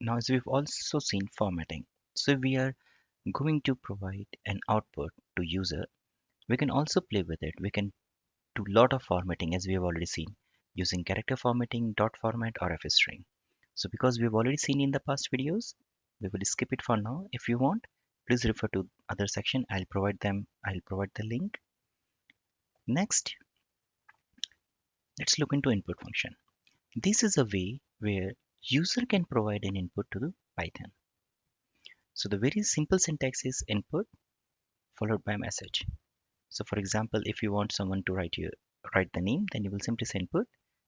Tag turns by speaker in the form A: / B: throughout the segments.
A: Now, as we've also seen formatting, so we are going to provide an output to user. We can also play with it. We can do a lot of formatting as we have already seen using character formatting, dot format or FS string. So because we've already seen in the past videos, we will skip it for now. If you want, please refer to other section. I'll provide the link. Next, let's look into input function. This is a way where user can provide an input to the Python. So the very simple syntax is input followed by message. So for example, if you want someone to write the name, then you will simply say input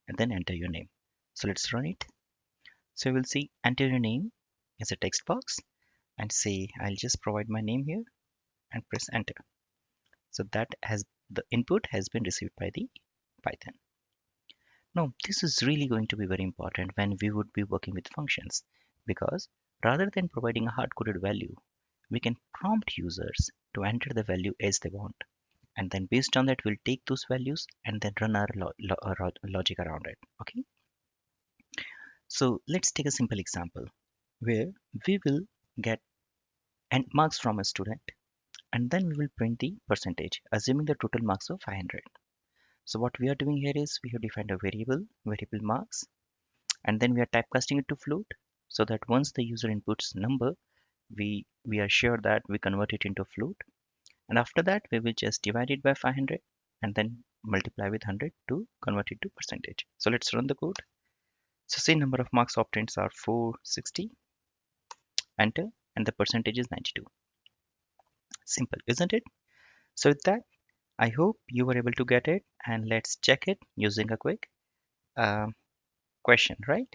A: and then enter your name. So let's run it. So you will see enter your name as a text box and say I'll just provide my name here and press enter. So that has the input has been received by the Python. Now this is really going to be very important when we would be working with functions, because rather than providing a hard-coded value, we can prompt users to enter the value as they want, and then based on that we'll take those values and then run our logic around it. Okay, so let's take a simple example where we will get marks from a student, and then we will print the percentage assuming the total marks of 500. So what we are doing here is we have defined a variable marks, and then we are typecasting it to float, so that once the user inputs number, we are sure that we convert it into float, and after that we will just divide it by 500 and then multiply with 100 to convert it to percentage. So let's run the code. So say number of marks obtained are 460, enter, and the percentage is 92. Simple, isn't it? So with that, I hope you were able to get it, and let's check it using a quick um, question, right?